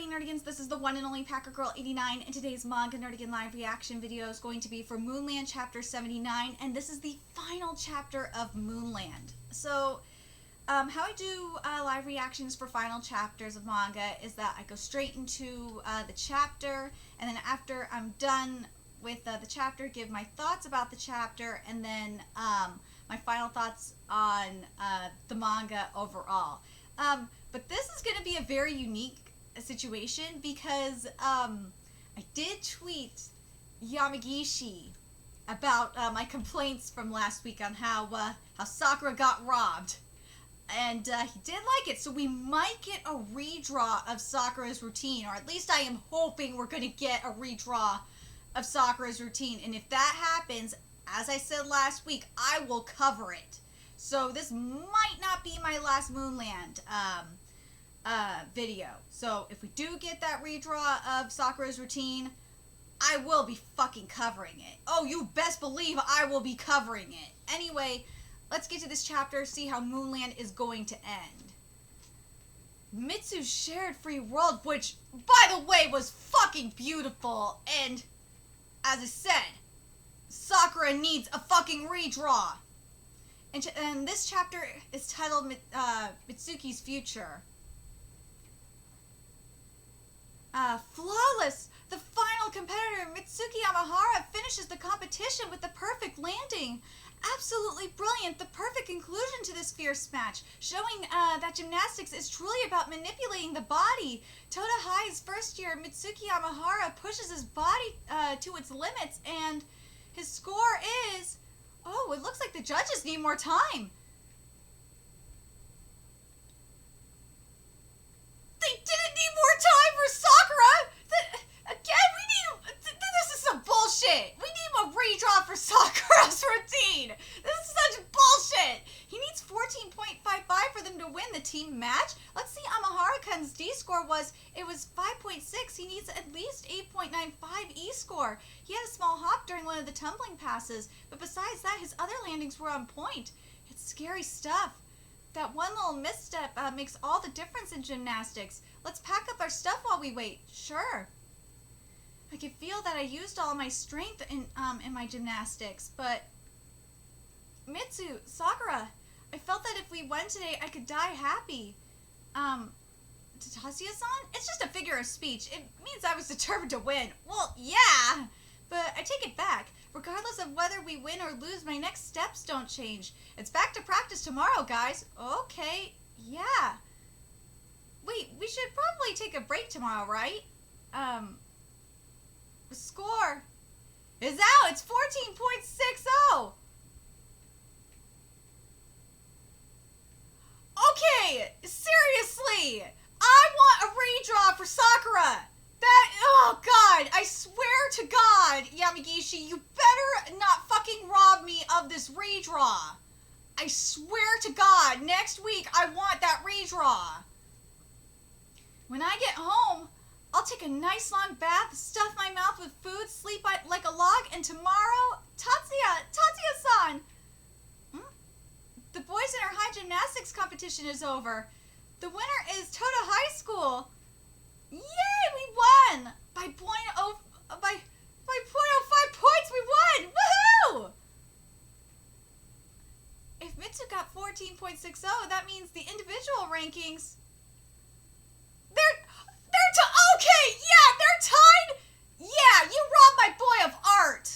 howdy nerdigans, this is the one and only Packer Girl 89, and today's Manga Nerdigan live reaction video is going to be for Moonland chapter 79, and this is the final chapter of Moonland. So, how I do live reactions for final chapters of manga is that I go straight into the chapter, and then after I'm done with the chapter, give my thoughts about the chapter, and then my final thoughts on the manga overall. But this is going to be a very unique situation because I did tweet Yamagishi about my complaints from last week on how Sakura got robbed, and he did like it, so we might get a redraw of Sakura's routine, or at least I am hoping we're going to get a redraw of Sakura's routine, and if that happens, as I said last week, I will cover it. So this might not be my last Moonland video. So if we do get that redraw of Sakura's routine, I will be fucking covering it. Oh, you best believe I will be covering it. Anyway, let's get to this chapter, see how Moonland is going to end. Mitsu's shared free world, which, by the way, was fucking beautiful. And, as I said, Sakura needs a fucking redraw. And this chapter is titled Mitsuki's Future. Flawless! The final competitor, Mitsuki Yamahara, finishes the competition with the perfect landing. Absolutely brilliant, the perfect conclusion to this fierce match, showing that gymnastics is truly about manipulating the body. Toda High's first year, Mitsuki Yamahara pushes his body to its limits, and his score is... Oh, it looks like the judges need more time. They didn't need more time for Sakura! Again, we need... This is some bullshit! We need a redraw for Sakura's routine! This is such bullshit! He needs 14.55 for them to win the team match. Let's see, Amahara-kun's D-score was 5.6. He needs at least 8.95 E-score. He had a small hop during one of the tumbling passes, but besides that, his other landings were on point. It's scary stuff. That one little misstep makes all the difference in gymnastics. Let's pack up our stuff while we wait. Sure. I could feel that I used all my strength in my gymnastics, but... Mitsu, Sakura, I felt that if we won today, I could die happy. Tatasia-san? It's just a figure of speech. It means I was determined to win. Well, yeah, but I take it back. Regardless of whether we win or lose, my next steps don't change. It's back to practice tomorrow, guys. Okay, yeah. Wait, we should probably take a break tomorrow, right? The score is out. It's 14.60. Okay, seriously. I want a redraw for Sakura. Oh God, I swear to God, Yamagishi, you better not fucking rob me of this redraw. I swear to God, next week I want that redraw. When I get home, I'll take a nice long bath, stuff my mouth with food, sleep like a log, and tomorrow, Tatsuya-san! The boys in our high gymnastics competition is over. The winner is Toda High School. Yay, we won! By 0.05 points, we won! Woohoo! If Mitsu got 14.60, that means the individual rankings... Okay, yeah, they're tied? Yeah, you robbed my boy of art.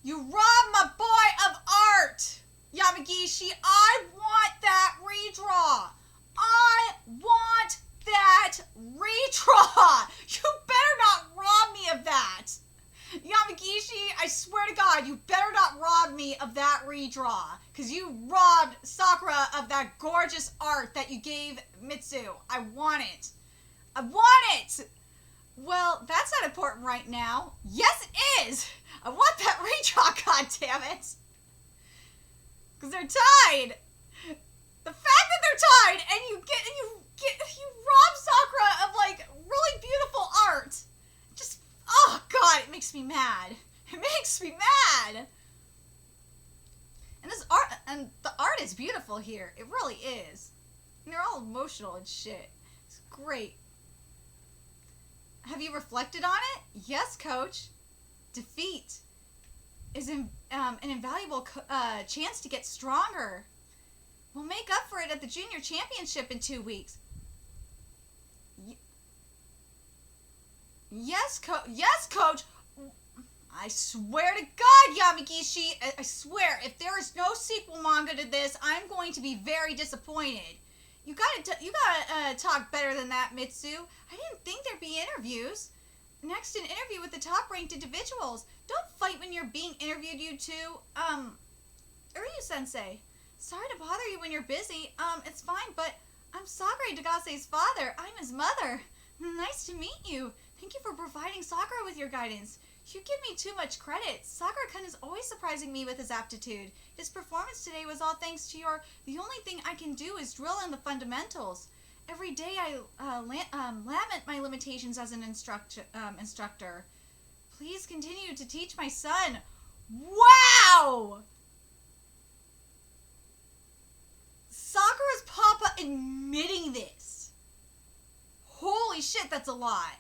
You robbed my boy of art. Yamagishi, I want that redraw. I want that redraw. You better not rob me of that. Yamagishi, I swear to God, you better not rob me of that redraw. Because you robbed Sakura of that gorgeous art that you gave Mitsu. I want it. I want it! Well, that's not important right now. Yes, it is! I want that redraw, goddammit! Because they're tied! The fact that they're tied and you rob Sakura of, like, really beautiful art. Just, oh God, it makes me mad. It makes me mad! And this art, and the art is beautiful here. It really is. And they're all emotional and shit. It's great. Have you reflected on it? Yes, coach. Defeat is an invaluable chance to get stronger. We'll make up for it at the junior championship in 2 weeks. Yes, coach. I swear to God, Yamagishi, I swear, if there is no sequel manga to this, I'm going to be very disappointed. You gotta talk better than that, Mitsu. I didn't think there'd be interviews. Next, an interview with the top-ranked individuals. Don't fight when you're being interviewed, you two. Uryu-sensei. Sorry to bother you when you're busy. It's fine, but I'm Sakura Degase's father. I'm his mother. Nice to meet you. Thank you for providing Sakura with your guidance. You give me too much credit. Sakura-kun is always surprising me with his aptitude. His performance today was all thanks to your... The only thing I can do is drill in the fundamentals. Every day I lament my limitations as an instructor. Please continue to teach my son. Wow! Sakura's papa admitting this. Holy shit, that's a lot.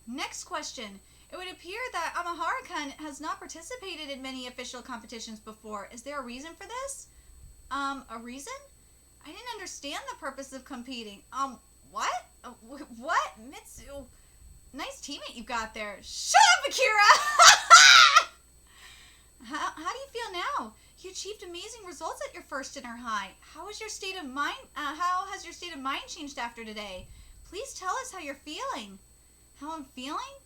Next question. It would appear that Amahara-kun has not participated in many official competitions before. Is there a reason for this? A reason? I didn't understand the purpose of competing. What? What? Mitsu? Nice teammate you got there. Shut up, Akira! How do you feel now? You achieved amazing results at your first inner high. How has your state of mind changed after today? Please tell us how you're feeling. How I'm feeling?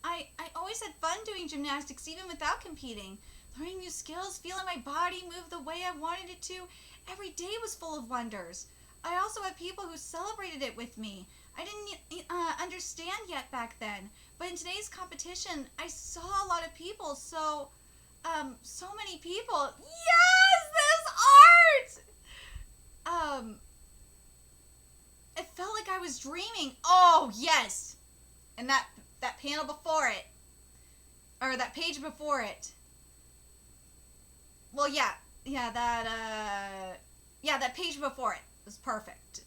I always had fun doing gymnastics even without competing. Learning new skills, feeling my body move the way I wanted it to. Every day was full of wonders. I also had people who celebrated it with me. I didn't understand yet back then. But in today's competition, I saw a lot of people, so many people. Yes, this art! It felt like I was dreaming. Oh, yes! And that panel before it, or that page before it. Well, that page before it was perfect.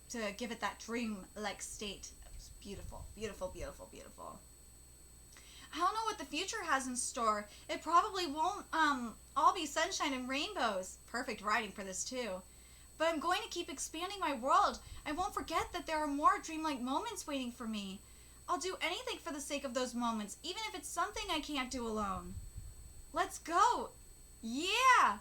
To give it that dream-like state. It was beautiful, beautiful, beautiful, beautiful. I don't know what the future has in store. It probably won't all be sunshine and rainbows. Perfect writing for this too. But I'm going to keep expanding my world. I won't forget that there are more dreamlike moments waiting for me. I'll do anything for the sake of those moments, even if it's something I can't do alone. Let's go. Yeah.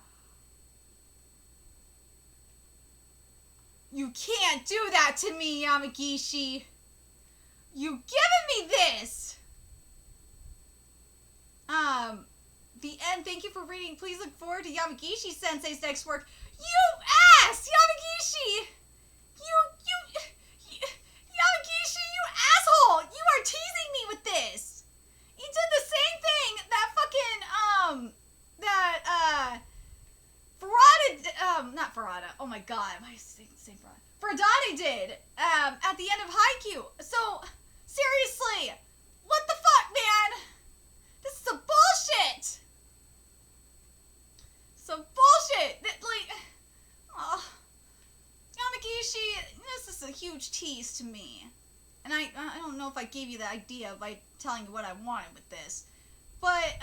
You can't do that to me, Yamagishi. You've given me this. The end. Thank you for reading. Please look forward to Yamagishi-sensei's next work. You ass! Yamagishi! Yamagishi, you asshole! You are teasing me with this! You did the same thing that not Farada. Oh my god, why is I saying Farada? Faradate did, at the end of Haikyuu. So, seriously, what the fuck, man? This is some bullshit! Some bullshit! Yamagishi, this is a huge tease to me. And I don't know if I gave you the idea by telling you what I wanted with this. But I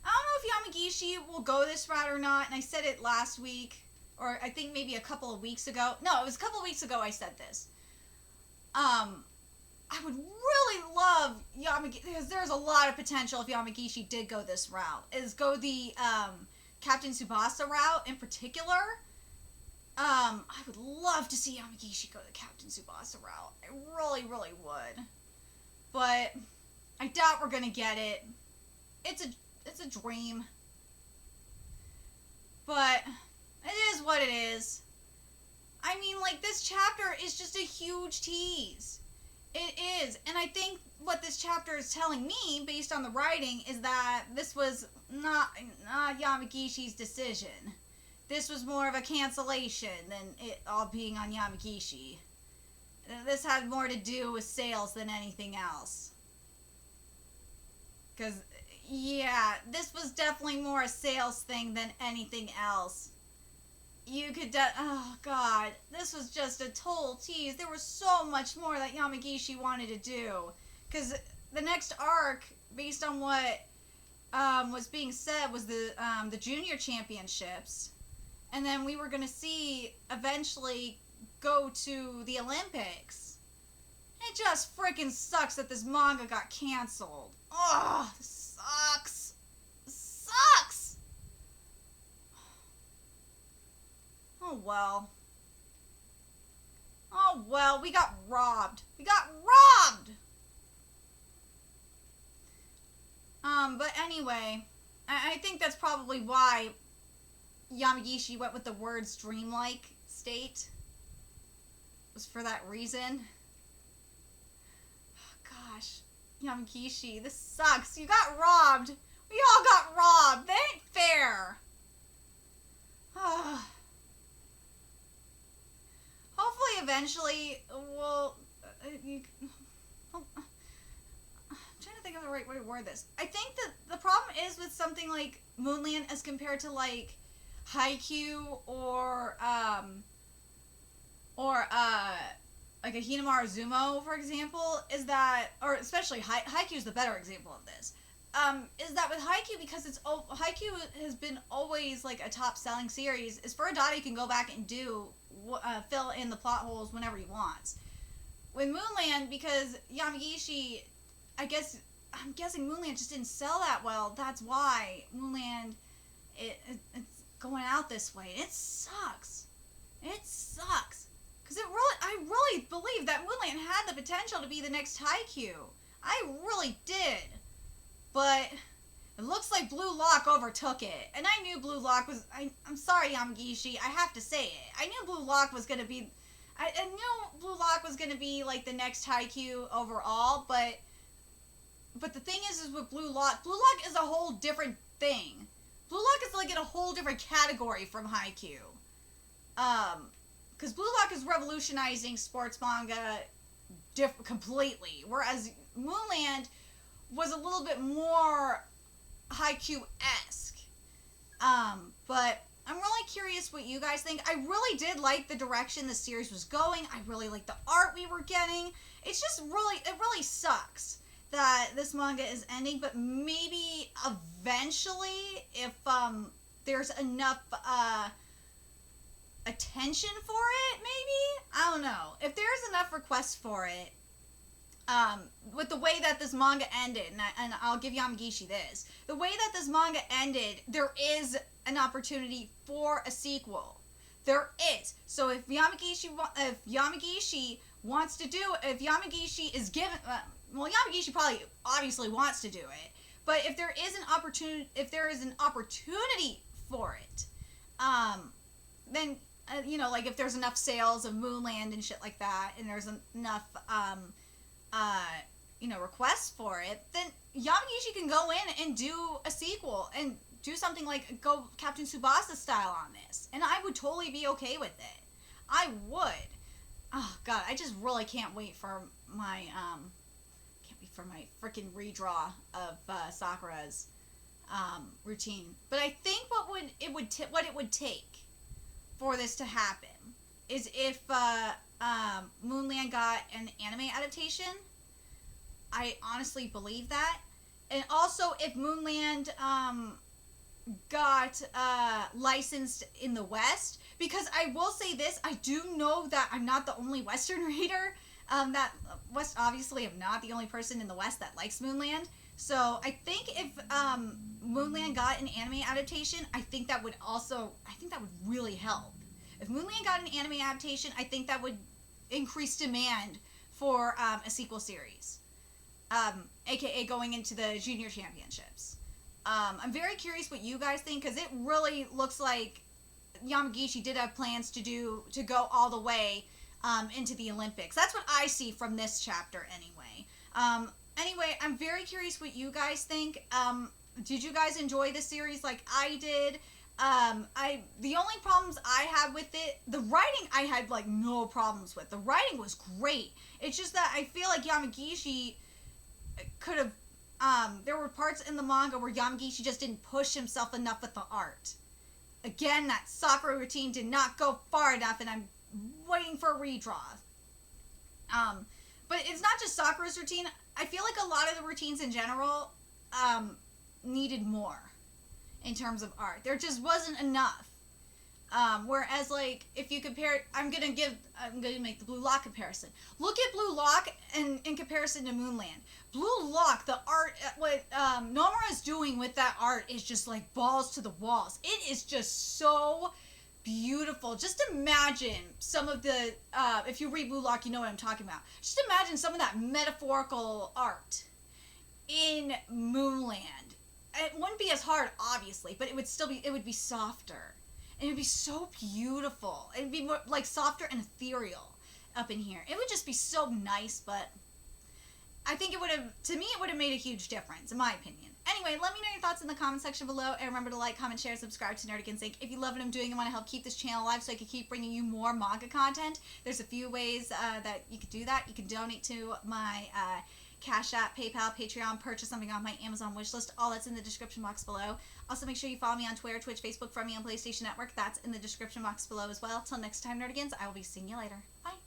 don't know if Yamagishi will go this route or not. And I said it last week. Or I think maybe a couple of weeks ago. No, it was a couple of weeks ago I said this. I would really love Yamagishi, because there's a lot of potential if Yamagishi did go this route. Is go the Captain Tsubasa route in particular. I would love to see Yamagishi go the Captain Tsubasa route. I really, really would. But I doubt we're gonna get it. It's a dream. But it is what it is. I mean, like, this chapter is just a huge tease. It is. And I think what this chapter is telling me, based on the writing, is that this was not Yamagishi's decision. This was more of a cancellation than it all being on Yamagishi. This had more to do with sales than anything else. Because, yeah, this was definitely more a sales thing than anything else. you could, oh god, this was just a total tease. There was so much more that Yamagishi wanted to do. Because the next arc, based on what was being said, was the junior championships. And then we were going to see eventually go to the Olympics. It just freaking sucks that this manga got canceled. Oh, this sucks. Sucks! Oh well. Oh well, we got robbed. We got robbed! But anyway, I think that's probably why Yamagishi went with the words dreamlike state. It was for that reason. Oh, gosh. Yamagishi, this sucks. You got robbed. We all got robbed. That ain't fair. Hopefully, eventually, we'll... I'm trying to think of the right way to word this. I think that the problem is with something like Moonland as compared to, like, Haikyuu or like a Hinamaru Zumo, for example, is that, or especially Haikyuu is the better example of this, is that with Haikyuu, because Haikyuu has been always, like, a top-selling series, is Furadani can go back and fill in the plot holes whenever he wants. With Moonland, because Yamagishi, I'm guessing Moonland just didn't sell that well, that's why Moonland, it's going out this way. It sucks. It sucks. Because I really believe that Moonland had the potential to be the next Haikyuu. I really did. But it looks like Blue Lock overtook it. And I knew Blue Lock was... I'm sorry, Yamagishi. I have to say it. I knew Blue Lock was going to be... I knew Blue Lock was going to be, like, the next Haikyuu overall, but the thing is with Blue Lock is a whole different thing. Blue Lock is, like, in a whole different category from Haikyuu. Because Blue Lock is revolutionizing sports manga completely, whereas Moonland was a little bit more Haikyuu-esque. But I'm really curious what you guys think. I really did like the direction the series was going. I really liked the art we were getting. It's just it really sucks that this manga is ending, but maybe eventually, if there's enough attention for it, maybe? I don't know. If there's enough requests for it, with the way that this manga ended, and I'll give Yamagishi this, the way that this manga ended, there is an opportunity for a sequel. There is. So if Yamagishi wants to do, if Yamagishi is given, Yamagishi probably obviously wants to do it, but if there is an opportunity for it, then like if there's enough sales of Moonland and shit like that, and there's enough requests for it, then Yamagishi can go in and do a sequel and do something like go Captain Tsubasa style on this, and I would totally be okay with it. I would. Oh god, I just really can't wait for my freaking redraw of Sakura's routine. But I think what it would take for this to happen is if Moonland got an anime adaptation. I honestly believe that. And also if Moonland got licensed in the West, because I will say this, I do know that I'm not the only Western reader, obviously I'm not the only person in the West that likes Moonland, so I think if Moonland got an anime adaptation, I think that would really help. If Moonland got an anime adaptation, I think that would increase demand for a sequel series, aka going into the junior championships. I'm very curious what you guys think, because it really looks like Yamagishi did have plans to go all the way into the Olympics. That's what I see from this chapter anyway. Anyway, I'm very curious what you guys think. Did you guys enjoy the series like I did? The only problems I had with it, the writing I had like no problems with. The writing was great. It's just that I feel like Yamagishi could have, there were parts in the manga where Yamagishi just didn't push himself enough with the art. again, that Sakura routine did not go far enough, and I'm waiting for a redraw. But it's not just Sakura's routine. I feel like a lot of the routines in general needed more in terms of art. There just wasn't enough. Whereas, like, if you compare, I'm gonna make the Blue Lock comparison. Look at Blue Lock in comparison to Moonland. Blue Lock, the art, what Nomura is doing with that art is just like balls to the walls. It is just so beautiful. Just imagine some of the, if you read Blue Lock, you know what I'm talking about. Just imagine some of that metaphorical art in Moonland. It wouldn't be as hard, obviously, but it would be softer. And it would be so beautiful. It would be more like softer and ethereal up in here. It would just be so nice, but I think it would have made a huge difference, in my opinion. Anyway, let me know your thoughts in the comment section below, and remember to like, comment, share, subscribe to Nerdigans Inc. If you love what I'm doing and want to help keep this channel alive so I can keep bringing you more manga content, there's a few ways that you can do that. You can donate to my Cash App, PayPal, Patreon, purchase something on my Amazon wishlist. All that's in the description box below. Also, make sure you follow me on Twitter, Twitch, Facebook, friend me on PlayStation Network. That's in the description box below as well. Till next time, Nerdigans, I will be seeing you later. Bye.